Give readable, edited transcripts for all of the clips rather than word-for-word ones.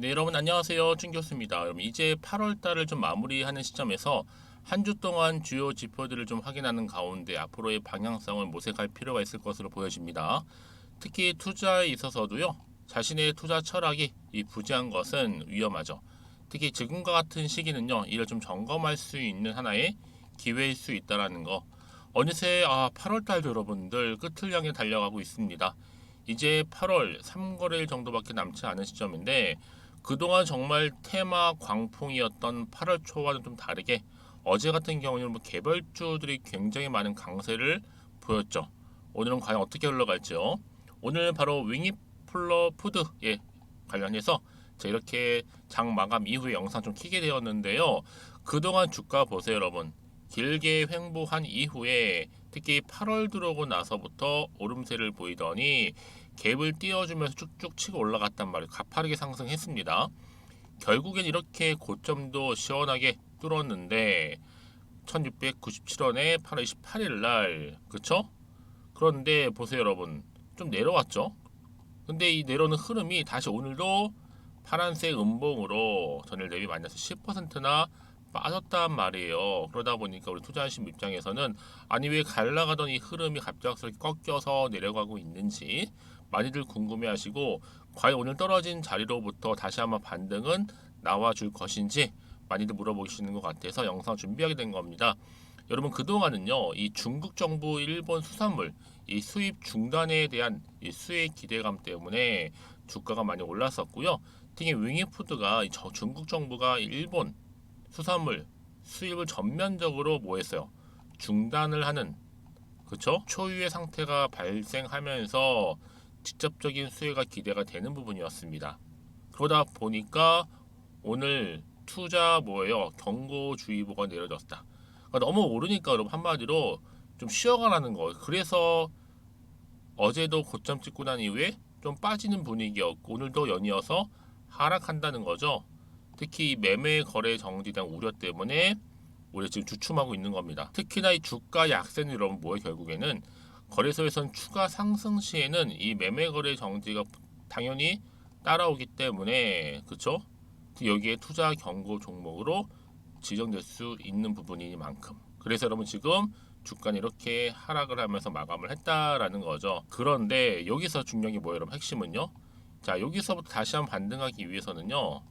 네, 여러분 안녕하세요. 준 교수입니다. 여러분 이제 8월 달을 좀 마무리하는 시점에서 한 주 동안 주요 지표들을 좀 확인하는 가운데 앞으로의 방향성을 모색할 필요가 있을 것으로 보여집니다. 특히 투자에 있어서도요. 자신의 투자 철학이 부재한 것은 위험하죠. 특히 지금과 같은 시기는요. 이를 좀 점검할 수 있는 하나의 기회일 수 있다라는 거. 어느새 8월 달도 여러분들 끝을 향해 달려가고 있습니다. 이제 8월 3거래일 정도밖에 남지 않은 시점인데 그동안 정말 테마 광풍이었던 8월 초와는 좀 다르게 어제 같은 경우는 뭐 개별주들이 굉장히 많은 강세를 보였죠. 오늘은 과연 어떻게 흘러갈지요. 오늘 바로 윙이플러 푸드에 관련해서 제가 이렇게 장 마감 이후에 영상 좀 키게 되었는데요. 그동안 주가 보세요, 여러분. 길게 횡보한 이후에 특히 8월 들어오고 나서부터 오름세를 보이더니 갭을 띄워주면서 쭉쭉 치고 올라갔단 말이에요. 가파르게 상승했습니다. 결국엔 이렇게 고점도 시원하게 뚫었는데 1697원에 8월 28일 날 그쵸? 그런데 보세요 여러분 좀 내려왔죠? 근데 이 내려오는 흐름이 다시 오늘도 파란색 음봉으로 전일 대비 마이너스 10%나 빠졌단 말이에요. 그러다 보니까 우리 투자하신 입장에서는 아니 왜 갈라가던 이 흐름이 갑작스럽게 꺾여서 내려가고 있는지 많이들 궁금해하시고 과연 오늘 떨어진 자리로부터 다시 한번 반등은 나와줄 것인지 많이들 물어보시는 것 같아서 영상 준비하게 된 겁니다. 여러분 그동안은요 이 중국 정부 일본 수산물 이 수입 중단에 대한 이 수혜 기대감 때문에 주가가 많이 올랐었고요. 특히 윙이푸드가 중국 정부가 일본 수산물 수입을 전면적으로 뭐 했어요? 중단을 하는 그쵸? 초유의 상태가 발생하면서 직접적인 수혜가 기대가 되는 부분이었습니다. 그러다 보니까 오늘 투자 뭐예요? 경고주의보가 내려졌다. 그러니까 너무 오르니까 여러분 한마디로 좀 쉬어가라는 거. 그래서 어제도 고점 찍고 난 이후에 좀 빠지는 분위기였고 오늘도 연이어서 하락한다는 거죠. 특히 매매 거래 정지된 우려 때문에 우리가 지금 주춤하고 있는 겁니다. 특히나 이 주가 약세는 여러분 뭐예요? 결국에는 거래소에선 추가 상승 시에는 이 매매 거래 정지가 당연히 따라오기 때문에 그쵸? 여기에 투자 경고 종목으로 지정될 수 있는 부분이니만큼 그래서 여러분 지금 주가는 이렇게 하락을 하면서 마감을 했다라는 거죠. 그런데 여기서 중요한 게 뭐예요 여러분 핵심은요. 자 여기서부터 다시 한번 반등하기 위해서는요.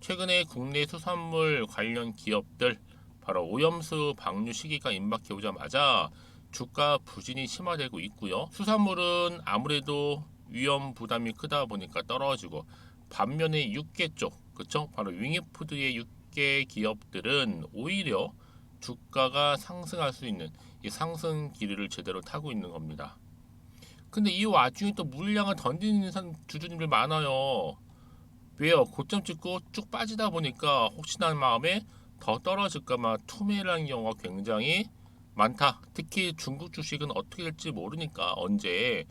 최근에 국내 수산물 관련 기업들 바로 오염수 방류 시기가 임박해 오자마자 주가 부진이 심화되고 있고요. 수산물은 아무래도 위험 부담이 크다 보니까 떨어지고 반면에 육계 쪽, 그쵸? 바로 윙이푸드의 육계 기업들은 오히려 주가가 상승할 수 있는 이 상승 기류를 제대로 타고 있는 겁니다. 근데 이 와중에 또 물량을 던지는 주주님들 많아요. 왜요? 고점 찍고 쭉 빠지다 보니까 혹시나 하는 마음에 더 떨어질까봐 투매를 하는 경우가 굉장히 많다. 특히 중국 주식은 어떻게 될지 모르니까 언제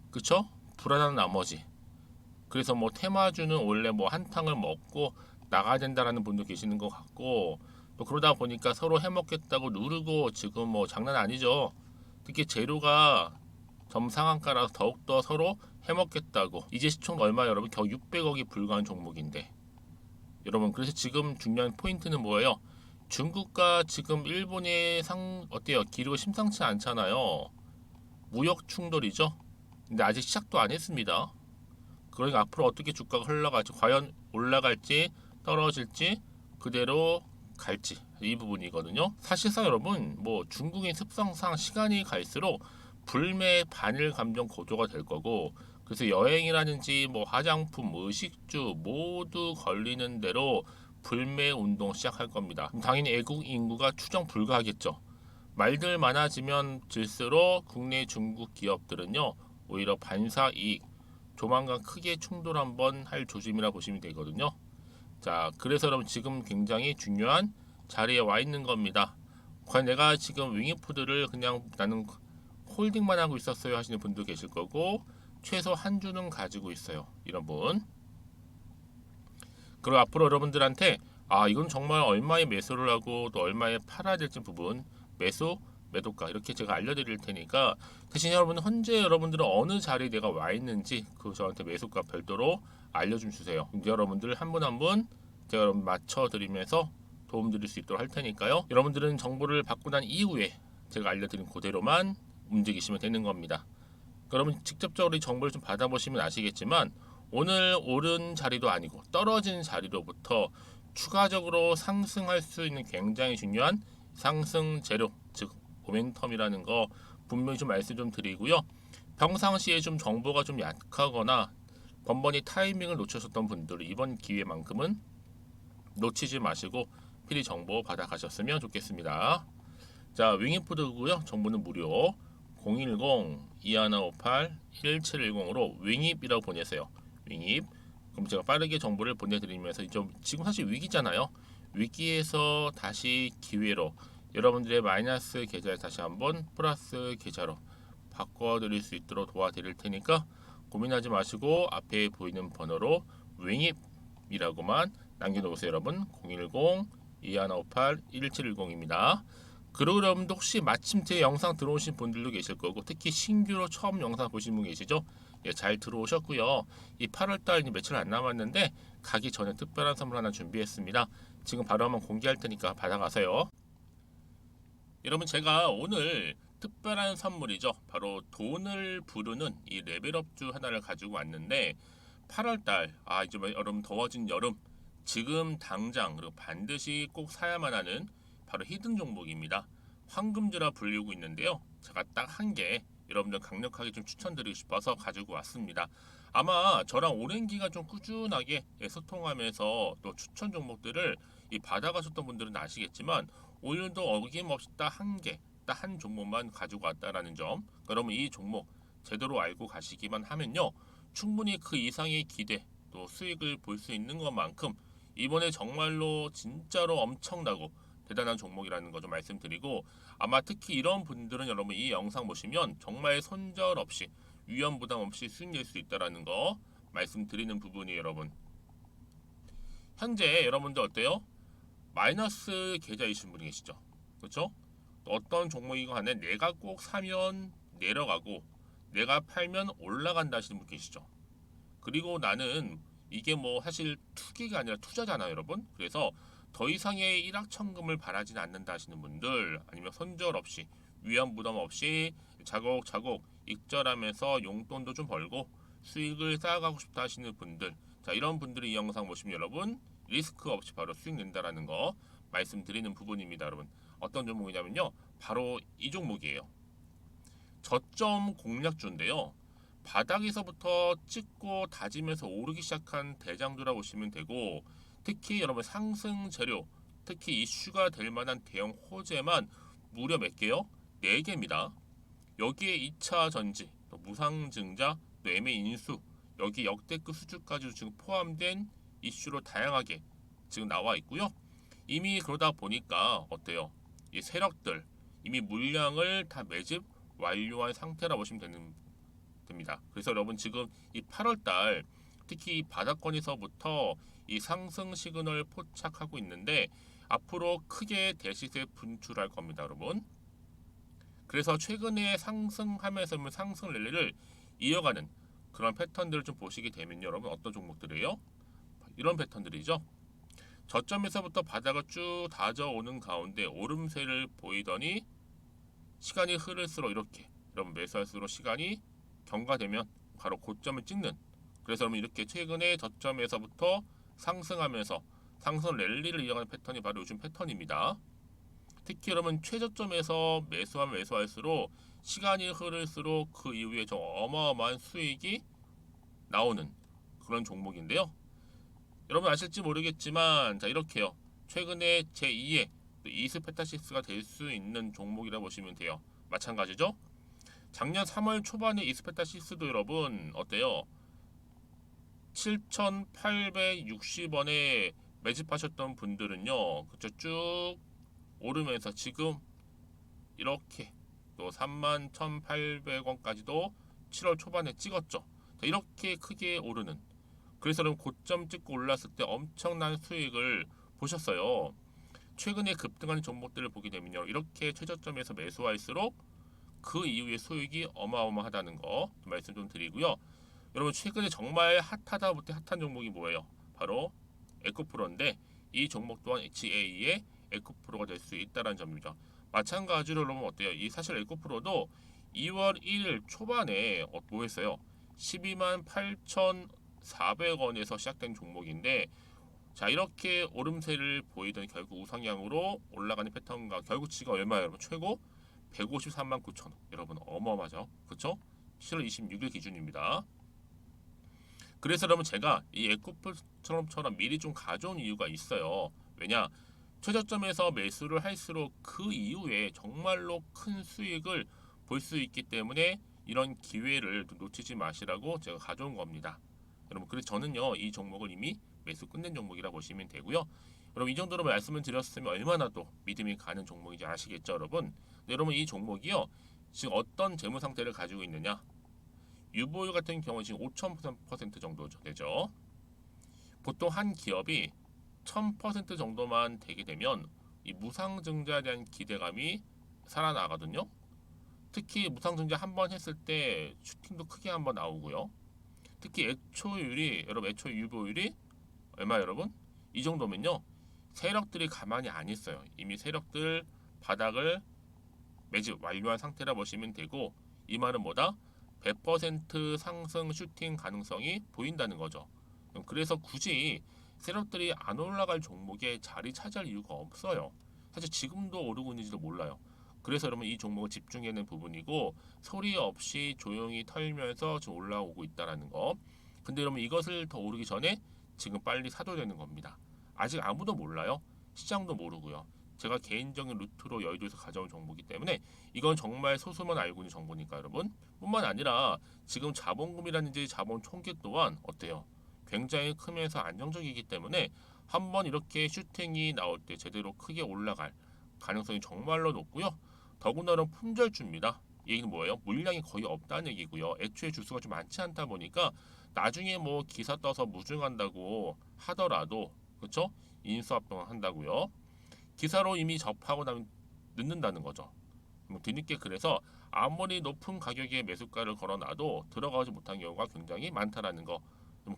그쵸? 불안한 나머지 그래서 뭐 테마주는 원래 뭐 한탕을 먹고 나가야 된다라는 분도 계시는 것 같고 또 그러다 보니까 서로 해먹겠다고 누르고 지금 뭐 장난 아니죠. 특히 재료가 점상한가라서 더욱더 서로 해먹겠다고 이제 시총 얼마 여러분 겨우 600억이 불과한 종목인데 여러분 그래서 지금 중요한 포인트는 뭐예요? 중국과 지금 일본의 어때요? 기류가 심상치 않잖아요. 무역 충돌이죠. 근데 아직 시작도 안 했습니다. 그러니까 앞으로 어떻게 주가가 흘러갈지 과연 올라갈지 떨어질지 그대로 갈지 이 부분이거든요. 사실상 여러분 뭐 중국인 습성상 시간이 갈수록 불매 반일 감정 고조가 될 거고 그래서 여행이라든지 뭐 화장품, 의식주 모두 걸리는 대로 불매 운동 시작할 겁니다. 당연히 애국 인구가 추정 불가하겠죠. 말들 많아지면 질수록 국내 중국 기업들은요 오히려 반사 이익 조만간 크게 충돌 한번 할 조짐이라 보시면 되거든요. 자, 그래서 여러분 지금 굉장히 중요한 자리에 와 있는 겁니다. 과연 내가 지금 윙이푸드를 그냥 나는 홀딩만 하고 있었어요 하시는 분도 계실 거고 최소 한 주는 가지고 있어요. 이런 분. 그리고 앞으로 여러분들한테 이건 정말 얼마에 매수를 하고 또 얼마에 팔아야 될지 부분 매수 매도가 이렇게 제가 알려드릴 테니까 대신 여러분 현재 여러분들은 어느 자리에 내가 와 있는지 그 저한테 매수가 별도로 알려좀 주세요. 여러분들 한 분 한 분 제가 여러분 맞춰드리면서 도움드릴 수 있도록 할 테니까요. 여러분들은 정보를 받고 난 이후에 제가 알려드린 그대로만 움직이시면 되는 겁니다. 그러면 직접적으로 이 정보를 좀 받아보시면 아시겠지만 오늘 오른 자리도 아니고 떨어진 자리로부터 추가적으로 상승할 수 있는 굉장히 중요한 상승 재료, 즉 모멘텀이라는 거 분명히 좀 말씀 좀 드리고요. 평상시에 좀 정보가 좀 약하거나 번번이 타이밍을 놓쳤었던 분들은 이번 기회만큼은 놓치지 마시고 필히 정보 받아가셨으면 좋겠습니다. 자, 윙입푸드고요. 정보는 무료. 010-2158-1710으로 윙입이라고 보내세요. 윙입. 그럼 제가 빠르게 정보를 보내드리면서 지금 사실 위기잖아요. 위기에서 다시 기회로 여러분들의 마이너스 계좌에 다시 한번 플러스 계좌로 바꿔드릴 수 있도록 도와드릴 테니까 고민하지 마시고 앞에 보이는 번호로 윙입이라고만 남겨놓으세요. 여러분 010-2158-1710입니다. 그리고 여러분도 혹시 마침 제 영상 들어오신 분들도 계실 거고 특히 신규로 처음 영상 보신 분 계시죠? 예, 잘 들어오셨고요. 이 8월달 며칠 안 남았는데 가기 전에 특별한 선물 하나 준비했습니다. 지금 바로 한번 공개할 테니까 받아가세요. 여러분 제가 오늘 특별한 선물이죠. 바로 돈을 부르는 이 레벨업주 하나를 가지고 왔는데 8월달 이제 여러분 더워진 여름 지금 당장 그리고 반드시 꼭 사야만 하는 바로 히든 종목입니다. 황금주라 불리고 있는데요. 제가 딱 한 개 여러분들 강력하게 좀 추천드리고 싶어서 가지고 왔습니다. 아마 저랑 오랜 기간 좀 꾸준하게 소통하면서 또 추천 종목들을 받아가셨던 분들은 아시겠지만 오늘도 어김없이 딱 한 개, 딱 한 종목만 가지고 왔다라는 점. 그러면 이 종목 제대로 알고 가시기만 하면요. 충분히 그 이상의 기대 또 수익을 볼 수 있는 것만큼 이번에 정말로 진짜로 엄청나고 대단한 종목이라는 거 좀 말씀드리고 아마 특히 이런 분들은 여러분 이 영상 보시면 정말 손절없이 위험 부담 없이 수익 낼 수 있다라는 거 말씀드리는 부분이에요. 여러분 현재 여러분들 어때요? 마이너스 계좌이신 분이 계시죠? 그렇죠? 어떤 종목이건 간에 내가 꼭 사면 내려가고 내가 팔면 올라간다 하시는 분 계시죠? 그리고 나는 이게 뭐 사실 투기가 아니라 투자잖아요, 여러분. 그래서 더 이상의 일확천금을 바라진 않는다 하시는 분들 아니면 손절 없이 위험 부담 없이 차곡차곡 익절하면서 용돈도 좀 벌고 수익을 쌓아가고 싶다 하시는 분들 자 이런 분들이 이 영상 보시면 여러분 리스크 없이 바로 수익 낸다라는 거 말씀드리는 부분입니다. 여러분 어떤 종목이냐면요 바로 이 종목이에요. 저점 공략주인데요. 바닥에서부터 찍고 다지면서 오르기 시작한 대장주라고 보시면 되고 특히 여러분 상승 재료 특히 이슈가 될 만한 대형 호재만 무려 몇 개요? 4개입니다. 여기에 2차 전지, 또 무상증자, 또 매매 인수 여기 역대급 수주까지 지금 포함된 이슈로 다양하게 지금 나와 있고요. 이미 그러다 보니까 어때요? 이 세력들 이미 물량을 다 매집 완료한 상태라 보시면 됩니다. 그래서 여러분 지금 이 8월달 특히 이 바닥권에서부터 이 상승 시그널 포착하고 있는데 앞으로 크게 대시세 분출할 겁니다, 여러분. 그래서 최근에 상승하면서 상승 랠리를 이어가는 그런 패턴들을 좀 보시게 되면 여러분 어떤 종목들이에요? 이런 패턴들이죠. 저점에서부터 바닥을 쭉 다져오는 가운데 오름세를 보이더니 시간이 흐를수록 이렇게 여러분 매수할수록 시간이 경과되면 바로 고점을 찍는 그래서 여러분 이렇게 최근에 저점에서부터 상승하면서 상승 랠리를 이어가는 패턴이 바로 요즘 패턴입니다. 특히 여러분 최저점에서 매수하면 매수할수록 시간이 흐를수록 그 이후에 좀 어마어마한 수익이 나오는 그런 종목인데요. 여러분 아실지 모르겠지만 자 이렇게요. 최근에 제2의 이스페타시스가 될 수 있는 종목이라 보시면 돼요. 마찬가지죠. 작년 3월 초반에 이스페타시스도 여러분 어때요? 7,860원에 매집하셨던 분들은요. 그쵸 쭉 오르면서 지금 이렇게 또 31,800원까지도 7월 초반에 찍었죠. 이렇게 크게 오르는 그래서 고점 찍고 올랐을 때 엄청난 수익을 보셨어요. 최근에 급등하는 종목들을 보게 되면요, 이렇게 최저점에서 매수할수록 그 이후에 수익이 어마어마하다는 거 말씀 좀 드리고요. 여러분 최근에 정말 핫하다 못해 핫한 종목이 뭐예요? 바로 에코프로인데 이 종목 또한 HA의 에코프로가 될 수 있다는 점이죠. 마찬가지로 여러분 어때요? 이 사실 에코프로도 2월 1일 초반에 뭐 했어요? 12만 8,400원에서 시작된 종목인데 자 이렇게 오름세를 보이던 결국 우상향으로 올라가는 패턴과 결국 지가 얼마예요 여러분? 최고 153만 9천 원. 여러분 어마어마하죠? 그쵸? 7월 26일 기준입니다. 그래서 여러분 제가 이 에코프처럼 미리 좀 가져온 이유가 있어요. 왜냐? 최저점에서 매수를 할수록 그 이후에 정말로 큰 수익을 볼 수 있기 때문에 이런 기회를 놓치지 마시라고 제가 가져온 겁니다. 여러분 그래서 저는요 이 종목을 이미 매수 끝낸 종목이라 보시면 되고요. 여러분 이 정도로 말씀을 드렸으면 얼마나 또 믿음이 가는 종목인지 아시겠죠 여러분? 네, 여러분 이 종목이요 지금 어떤 재무 상태를 가지고 있느냐? 유보율 같은 경우 지금 5,000% 정도 되죠. 보통 한 기업이 1,000% 정도만 되게 되면 이 무상증자에 대한 기대감이 살아나거든요. 특히 무상증자 한 번 했을 때 슈팅도 크게 한번 나오고요. 특히 애초율이 여러분 애초 유보율이 얼마 여러분? 이 정도면요. 세력들이 가만히 안 있어요. 이미 세력들 바닥을 매집 완료한 상태라 보시면 되고 이 말은 뭐다? 100% 상승 슈팅 가능성이 보인다는 거죠. 그래서 굳이 세력들이 안 올라갈 종목에 자리 차지할 이유가 없어요. 사실 지금도 오르고 있는지도 몰라요. 그래서 여러분 이 종목을 집중해야 하는 부분이고 소리 없이 조용히 털면서 지금 올라오고 있다라는 거. 근데 여러분 이것을 더 오르기 전에 지금 빨리 사둬야 되는 겁니다. 아직 아무도 몰라요. 시장도 모르고요. 제가 개인적인 루트로 여의도에서 가져온 정보이기 때문에 이건 정말 소수만 알고 있는 정보니까 여러분 뿐만 아니라 지금 자본금이라든지 자본 총계 또한 어때요? 굉장히 크면서 안정적이기 때문에 한번 이렇게 슈팅이 나올 때 제대로 크게 올라갈 가능성이 정말로 높고요. 더군다나 품절주입니다. 이 얘기는 뭐예요? 물량이 거의 없다는 얘기고요. 애초에 주수가 좀 많지 않다 보니까 나중에 뭐 기사 떠서 무증한다고 하더라도 그렇죠? 인수합병을 한다고요. 기사로 이미 접하고 나면 늦는다는 거죠. 뒤늦게 그래서 아무리 높은 가격에 매수가를 걸어놔도 들어가지 못한 경우가 굉장히 많다라는 거.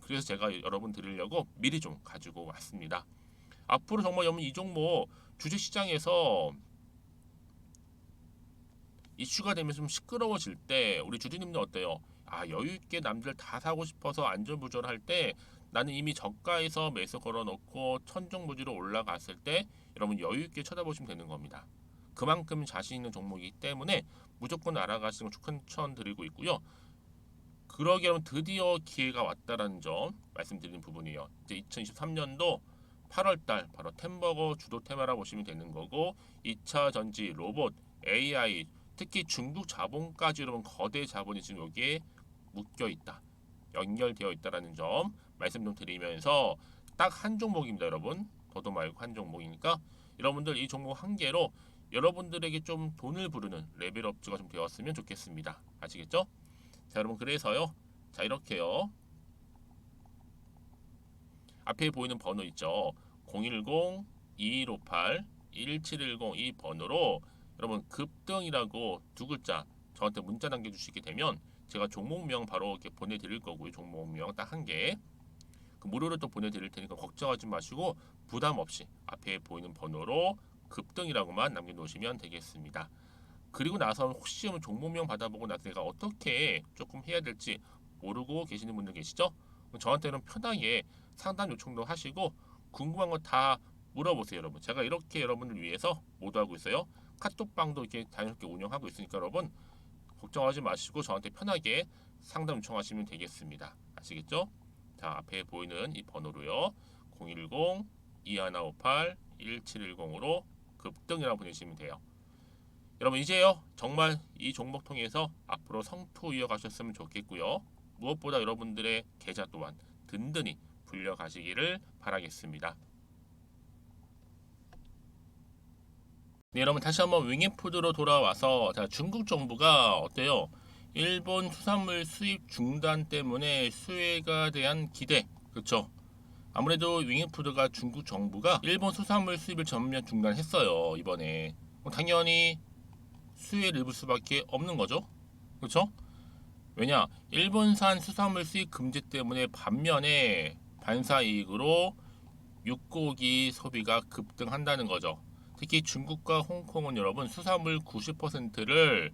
그래서 제가 여러분 드리려고 미리 좀 가지고 왔습니다. 앞으로 정말 여러분 이 종목 주식시장에서 이슈가 되면 좀 시끄러워질 때 우리 주주님들 어때요? 아 여유 있게 남들 다 사고 싶어서 안절부절할 때 나는 이미 저가에서 매수 걸어놓고 천정부지로 올라갔을 때 여러분 여유 있게 쳐다보시면 되는 겁니다. 그만큼 자신 있는 종목이기 때문에 무조건 알아가시는 걸 추천드리고 있고요. 그러기 위해 드디어 기회가 왔다라는 점 말씀드리는 부분이에요. 이제 2023년도 8월달 바로 템버거 주도 테마라 보시면 되는 거고 2차 전지, 로봇, AI 특히 중국 자본까지 여러분 거대 자본이 지금 여기에 묶여 있다. 연결되어 있다라는 점 말씀 좀 드리면서 딱 한 종목입니다, 여러분. 더도 말고 한 종목이니까 여러분들 이 종목 한 개로 여러분들에게 좀 돈을 부르는 레벨업주가 좀 되었으면 좋겠습니다. 아시겠죠? 자, 여러분 그래서요. 자, 이렇게요. 앞에 보이는 번호 있죠. 010-2158-1710 이 번호로 여러분 급등이라고 두 글자 저한테 문자 남겨주시게 되면 제가 종목명 바로 이렇게 보내드릴 거고요. 종목명 딱 한 개. 그 무료로 또 보내드릴 테니까 걱정하지 마시고 부담 없이 앞에 보이는 번호로 급등이라고만 남겨놓으시면 되겠습니다. 그리고 나서 혹시 종목명 받아보고 나서 내가 어떻게 조금 해야 될지 모르고 계시는 분들 계시죠? 저한테는 편하게 상담 요청도 하시고 궁금한 거 다 물어보세요, 여러분. 제가 이렇게 여러분을 위해서 모두하고 있어요. 카톡방도 이렇게 자연스럽게 운영하고 있으니까 여러분 걱정하지 마시고 저한테 편하게 상담 요청하시면 되겠습니다. 아시겠죠? 자, 앞에 보이는 이 번호로요. 010-2158-1710으로 급등이라고 보내시면 돼요. 여러분 이제요 정말 이 종목 통해서 앞으로 성투 이어가셨으면 좋겠고요. 무엇보다 여러분들의 계좌 또한 든든히 불려가시기를 바라겠습니다. 네, 여러분 다시 한번 윙앤푸드로 돌아와서 자, 중국 정부가 어때요? 일본 수산물 수입 중단 때문에 수혜가 대한 기대, 그렇죠? 아무래도 윙이푸드가 중국 정부가 일본 수산물 수입을 전면 중단했어요 이번에. 당연히 수혜를 입을 수밖에 없는 거죠. 그렇죠? 왜냐? 일본산 수산물 수입 금지 때문에 반면에 반사이익으로 육고기 소비가 급등한다는 거죠. 특히 중국과 홍콩은 여러분 수산물 90%를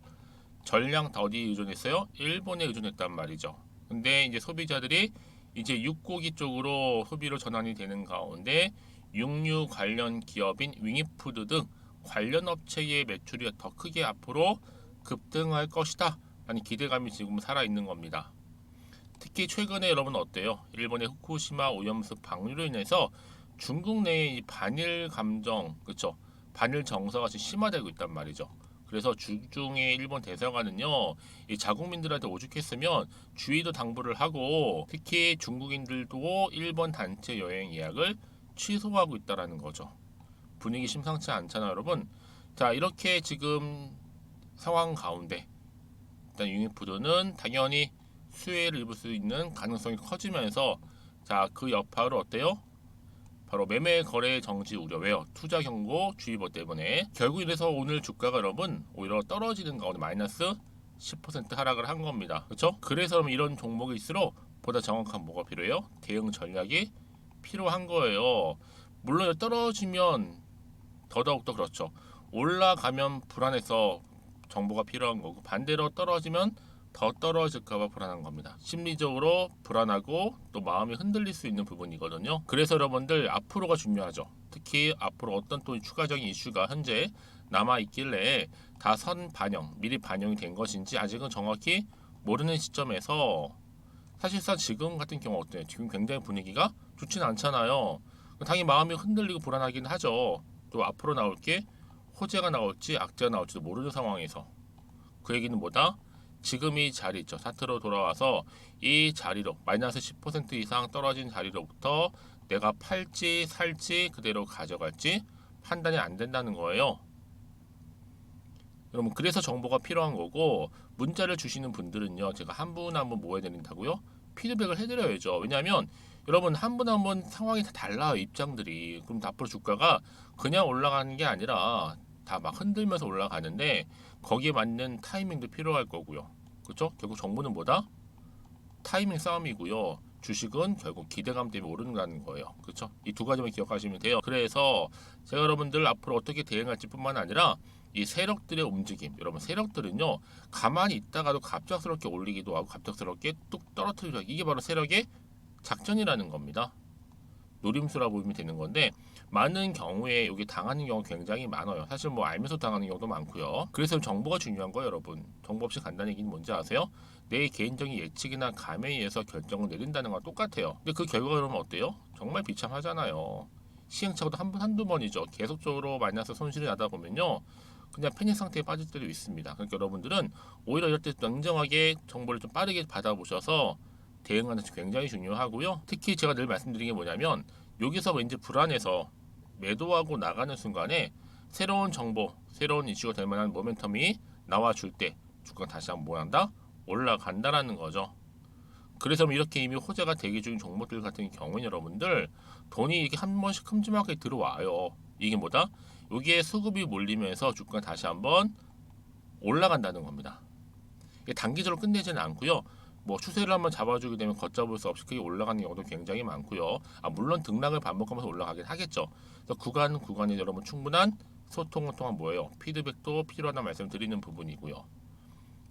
전량 다 어디에 의존했어요? 일본에 의존했단 말이죠. 근데 이제 소비자들이 이제 육고기 쪽으로 소비로 전환이 되는 가운데 육류 관련 기업인 윙이푸드 등 관련 업체의 매출이 더 크게 앞으로 급등할 것이다 라는 기대감이 지금 살아있는 겁니다. 특히 최근에 여러분 어때요? 일본의 후쿠시마 오염수 방류로 인해서 중국 내의 반일 감정, 그쵸? 반일 정서가 지금 심화되고 있단 말이죠. 그래서 주중에 일본 대사관은요, 이 자국민들한테 오죽했으면 주의도 당부를 하고, 특히 중국인들도 일본 단체 여행 예약을 취소하고 있다라는 거죠. 분위기 심상치 않잖아요, 여러분. 자, 이렇게 지금 상황 가운데 일단 융이푸드는 당연히 수혜를 입을 수 있는 가능성이 커지면서 자, 그 여파로 어때요? 바로 매매 거래 정지 우려 왜요? 투자 경고 주의보 때문에 결국 이래서 오늘 주가가 여러분 오히려 떨어지는 가운데 마이너스 10% 하락을 한 겁니다. 그렇죠? 그래서 이런 종목일수록 보다 정확한 뭐가 필요해요? 대응 전략이 필요한 거예요. 물론 떨어지면 더더욱 더 그렇죠. 올라가면 불안해서 정보가 필요한 거고 반대로 떨어지면 더 떨어질까봐 불안한 겁니다. 심리적으로 불안하고 또 마음이 흔들릴 수 있는 부분이거든요. 그래서 여러분들 앞으로가 중요하죠. 특히 앞으로 어떤 또 추가적인 이슈가 현재 남아 있길래 다 선 반영, 미리 반영이 된 것인지 아직은 정확히 모르는 시점에서 사실상 지금 같은 경우 어때요? 지금 굉장히 분위기가 좋지는 않잖아요. 당연히 마음이 흔들리고 불안하긴 하죠. 또 앞으로 나올 게 호재가 나올지 악재가 나올지도 모르는 상황에서 그 얘기는 뭐다? 지금 이 자리 있죠. 차트로 돌아와서 이 자리로 마이너스 10% 이상 떨어진 자리로부터 내가 팔지 살지 그대로 가져갈지 판단이 안 된다는 거예요. 여러분 그래서 정보가 필요한 거고 문자를 주시는 분들은요. 제가 한 분 한 분 모아야 된다고요? 피드백을 해드려야죠. 왜냐하면 여러분 한 분 한 분 상황이 다 달라요. 입장들이. 그럼 앞으로 주가가 그냥 올라가는 게 아니라 다 막 흔들면서 올라가는데 거기에 맞는 타이밍도 필요할 거고요. 그렇죠? 결국 정보는 뭐다? 타이밍 싸움이고요. 주식은 결국 기대감 때문에 오른다는 거예요. 그렇죠? 이 두 가지만 기억하시면 돼요. 그래서 제가 여러분들 앞으로 어떻게 대응할지 뿐만 아니라 이 세력들의 움직임, 여러분 세력들은요 가만히 있다가도 갑작스럽게 올리기도 하고 갑작스럽게 뚝 떨어뜨리기도 하고 이게 바로 세력의 작전이라는 겁니다. 노림수라 보면 되는 건데 많은 경우에 여기 당하는 경우 굉장히 많아요. 사실 뭐 알면서 당하는 경우도 많고요. 그래서 정보가 중요한 거예요, 여러분. 정보 없이 간다는 얘기는 뭔지 아세요? 내 개인적인 예측이나 감에 의해서 결정을 내린다는 거랑 똑같아요. 근데 그 결과가 그러면 어때요? 정말 비참하잖아요. 시행착오도 한 번, 한두 번이죠. 계속적으로 마이너스 손실이 나다 보면요. 그냥 패닉 상태에 빠질 때도 있습니다. 그러니까 여러분들은 오히려 이럴 때 냉정하게 정보를 좀 빠르게 받아보셔서 대응하는 게 굉장히 중요하고요. 특히 제가 늘 말씀드린 게 뭐냐면 여기서 왠지 불안해서 매도하고 나가는 순간에 새로운 정보, 새로운 이슈가 될 만한 모멘텀이 나와줄 때 주가가 다시 한번 뭐한다? 올라간다라는 거죠. 그래서 이렇게 이미 호재가 대기 중인 종목들 같은 경우는 여러분들 돈이 이렇게 한 번씩 큼지막하게 들어와요. 이게 뭐다? 여기에 수급이 몰리면서 주가가 다시 한번 올라간다는 겁니다. 이게 단기적으로 끝내지는 않고요. 뭐 추세를 한번 잡아주게 되면 걷잡을 수 없이 크게 올라가는 경우도 굉장히 많고요. 물론 등락을 반복하면서 올라가긴 하겠죠. 그래서 구간에 여러분 충분한 소통을 통한 뭐예요? 피드백도 필요하다 말씀드리는 부분이고요.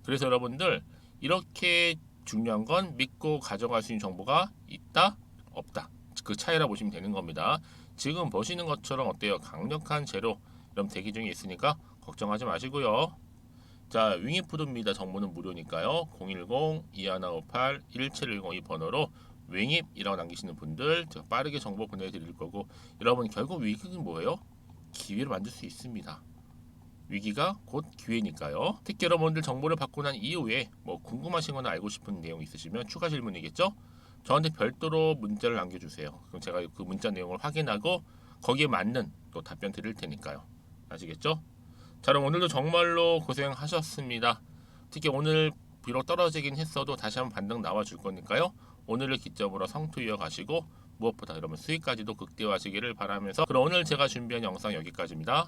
그래서 여러분들 이렇게 중요한 건 믿고 가져갈 수 있는 정보가 있다, 없다. 그 차이라 보시면 되는 겁니다. 지금 보시는 것처럼 어때요? 강력한 재료 이런 대기 중에 있으니까 걱정하지 마시고요. 자, 윙이푸드입니다. 정보는 무료니까요. 010-2158-1710 이 번호로 윙입이라고 남기시는 분들 제가 빠르게 정보 보내드릴 거고 여러분 결국 위기는 뭐예요? 기회를 만들 수 있습니다. 위기가 곧 기회니까요. 특히 여러분들 정보를 받고 난 이후에 뭐 궁금하신 거나 알고 싶은 내용 있으시면 추가 질문이겠죠? 저한테 별도로 문자를 남겨주세요. 그럼 제가 그 문자 내용을 확인하고 거기에 맞는 또 답변 드릴 테니까요. 아시겠죠? 자, 그럼 오늘도 정말로 고생하셨습니다. 특히 오늘 비록 떨어지긴 했어도 다시 한번 반등 나와 줄 거니까요. 오늘을 기점으로 성투 이어가시고 무엇보다 여러분 수익까지도 극대화하시기를 바라면서 그럼 오늘 제가 준비한 영상 여기까지입니다.